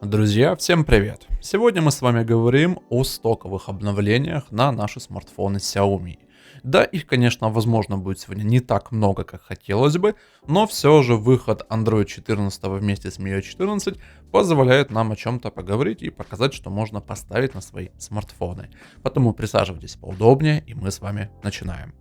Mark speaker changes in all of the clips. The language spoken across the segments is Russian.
Speaker 1: Друзья, всем привет! Сегодня мы с вами говорим о стоковых обновлениях на наши смартфоны Xiaomi. Да, их, конечно, возможно, будет сегодня не так много, как хотелось бы, но все же выход Android 14 вместе с MIUI 14 позволяет нам о чем-то поговорить и показать, что можно поставить на свои смартфоны. Поэтому присаживайтесь поудобнее, и мы с вами начинаем.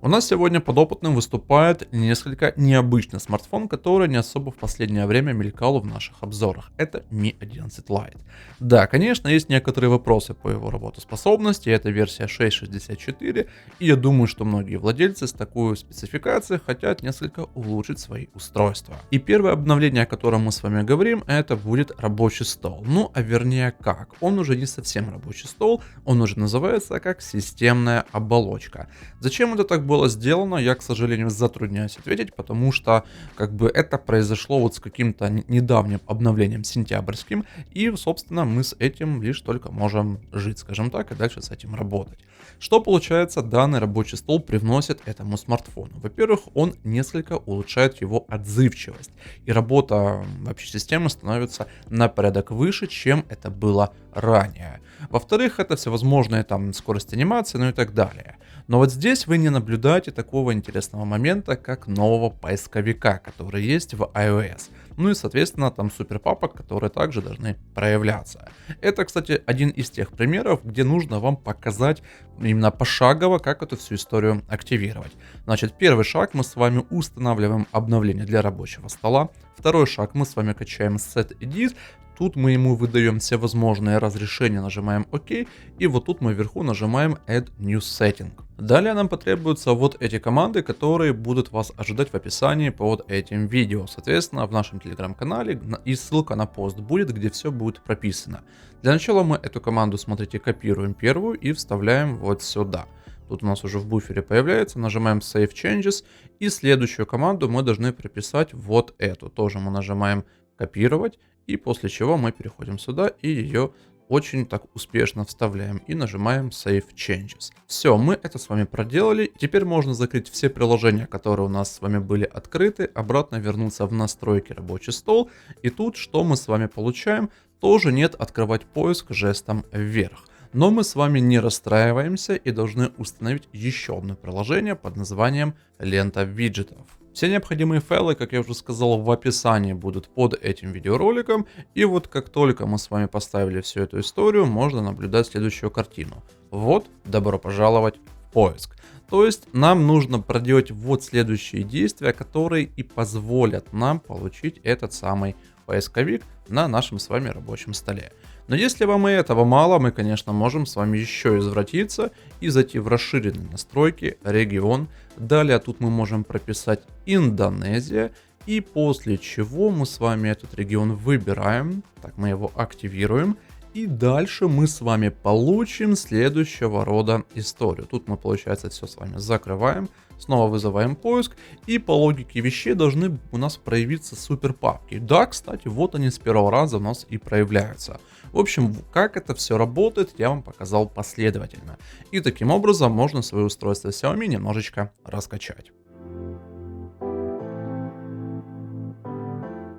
Speaker 1: У нас сегодня подопытным выступает несколько необычный смартфон, который не особо в последнее время мелькал в наших обзорах. Это Mi 11 Lite. Да, конечно, есть некоторые вопросы по его работоспособности, это версия 6.64, и я думаю, что многие владельцы с такой спецификацией хотят несколько улучшить свои устройства. И первое обновление, о котором мы с вами говорим, это будет рабочий стол. Ну, а вернее как, он уже не совсем рабочий стол, он уже называется как системная оболочка. Зачем это так было сделано, я, к сожалению, затрудняюсь ответить, потому что это произошло вот с каким-то недавним обновлением сентябрьским, и, собственно, мы с этим лишь только можем жить, скажем так, и дальше с этим работать. Что получается, данный рабочий стол привносит этому смартфону? Во-первых, он несколько улучшает его отзывчивость, и работа вообще системы становится на порядок выше, чем это было ранее. Во-вторых, это всевозможные там скорость анимации, ну и так далее. Но вот здесь вы не наблюдаете такого интересного момента, как нового поисковика, который есть в iOS. Ну и, соответственно, там суперпапок, которые также должны проявляться. Это, кстати, один из тех примеров, где нужно вам показать именно пошагово, как эту всю историю активировать. Значит, первый шаг: мы с вами устанавливаем обновление для рабочего стола. Второй шаг: мы с вами качаем Set Edit. Тут мы ему выдаем все возможные разрешения, нажимаем ОК, и вот тут мы вверху нажимаем Add New Setting. Далее нам потребуются вот эти команды, которые будут вас ожидать в описании под этим видео. Соответственно, в нашем телеграм-канале и ссылка на пост будет, где все будет прописано. Для начала мы эту команду, смотрите, копируем первую и вставляем вот сюда. Тут у нас уже в буфере появляется, нажимаем Save Changes, и следующую команду мы должны прописать вот эту. Тоже мы нажимаем копировать, и после чего мы переходим сюда и ее очень так успешно вставляем и нажимаем Save Changes. Все, мы это с вами проделали. Теперь можно закрыть все приложения, которые у нас с вами были открыты, обратно вернуться в настройки рабочий стол. И тут что мы с вами получаем? Тоже нет открывать поиск жестом вверх. Но мы с вами не расстраиваемся и должны установить еще одно приложение под названием лента виджетов. Все необходимые файлы, как я уже сказал, в описании будут под этим видеороликом. И вот как только мы с вами поставили всю эту историю, можно наблюдать следующую картину. Вот, добро пожаловать в поиск. То есть нам нужно проделать вот следующие действия, которые и позволят нам получить этот самый поисковик на нашем с вами рабочем столе. Но если вам и этого мало, мы, конечно, можем с вами еще извратиться и зайти в расширенные настройки, регион. Далее тут мы можем прописать Индонезия, и после чего мы с вами этот регион выбираем. Так, мы его активируем. И дальше мы с вами получим следующего рода историю. Тут мы, получается, все с вами закрываем, снова вызываем поиск, и по логике вещей должны у нас проявиться суперпапки. Да, кстати, вот они с первого раза у нас и проявляются. В общем, как это все работает, я вам показал последовательно. И таким образом можно свое устройство Xiaomi немножечко раскачать.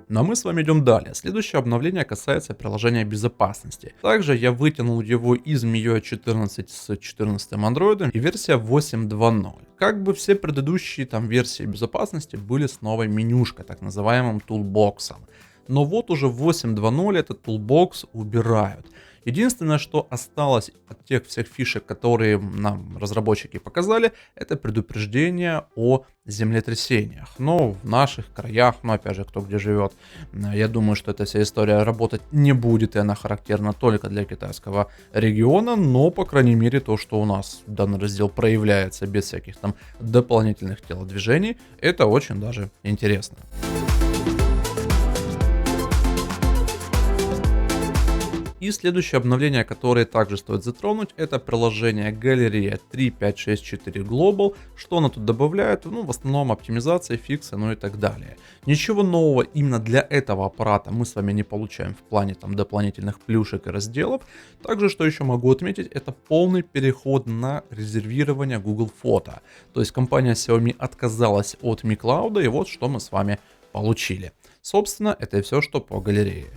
Speaker 1: Но мы с вами идем далее. Следующее обновление касается приложения безопасности. Также я вытянул его из MIUI 14 с 14 Android и версия 8.2.0. Как бы все предыдущие там версии безопасности были с новой менюшкой, так называемым тулбоксом. Но вот уже в 8.2.0 этот тулбокс убирают. Единственное, что осталось от тех всех фишек, которые нам разработчики показали, это предупреждение о землетрясениях. Но в наших краях, опять же, кто где живет, я думаю, что эта вся история работать не будет, и она характерна только для китайского региона, но, по крайней мере, то, что у нас данный раздел проявляется без всяких там дополнительных телодвижений, это очень даже интересно. И следующее обновление, которое также стоит затронуть, это приложение галерея 3564 Global. Что оно тут добавляет? Ну, в основном оптимизация, фиксы, ну и так далее. Ничего нового именно для этого аппарата мы с вами не получаем в плане там дополнительных плюшек и разделов. Также, что еще могу отметить, это полный переход на резервирование Google Фото. То есть компания Xiaomi отказалась от Mi Cloud, и вот что мы с вами получили. Собственно, это и все, что по галерее.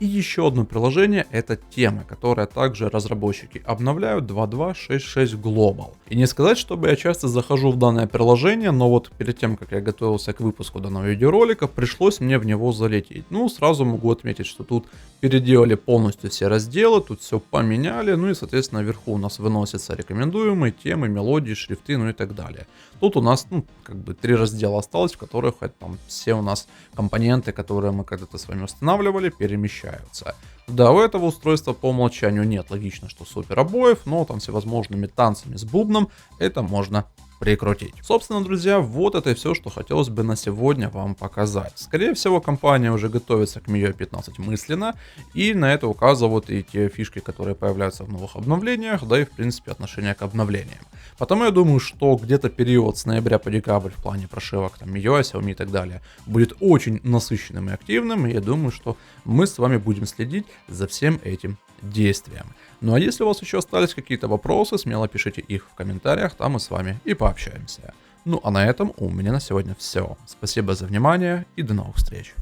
Speaker 1: И еще одно приложение — это темы, которые также разработчики обновляют 2266 Global. И не сказать, чтобы я часто захожу в данное приложение, но вот перед тем, как я готовился к выпуску данного видеоролика, пришлось мне в него залететь. Ну, сразу могу отметить, что тут переделали полностью все разделы, тут все поменяли, ну и, соответственно, вверху у нас выносятся рекомендуемые темы, мелодии, шрифты, ну и так далее. Тут у нас, ну, как бы 3 раздела осталось, в которых там все у нас компоненты, которые мы когда-то с вами устанавливали, перемещаются. Да, у этого устройства по умолчанию нет, логично, что супер обоев, но там всевозможными танцами с бубном это можно прикрутить. Собственно, друзья, вот это и все, что хотелось бы на сегодня вам показать. Скорее всего, компания уже готовится к MIUI 15 мысленно, и на это указывают и те фишки, которые появляются в новых обновлениях, да и в принципе отношение к обновлениям. Потому я думаю, что где-то период с ноября по декабрь в плане прошивок там MIUI, Xiaomi и так далее будет очень насыщенным и активным, и я думаю, что мы с вами будем следить за всем этим действиям. Ну а если у вас еще остались какие-то вопросы, смело пишите их в комментариях, там мы с вами и пообщаемся. Ну а на этом у меня на сегодня все. Спасибо за внимание и до новых встреч.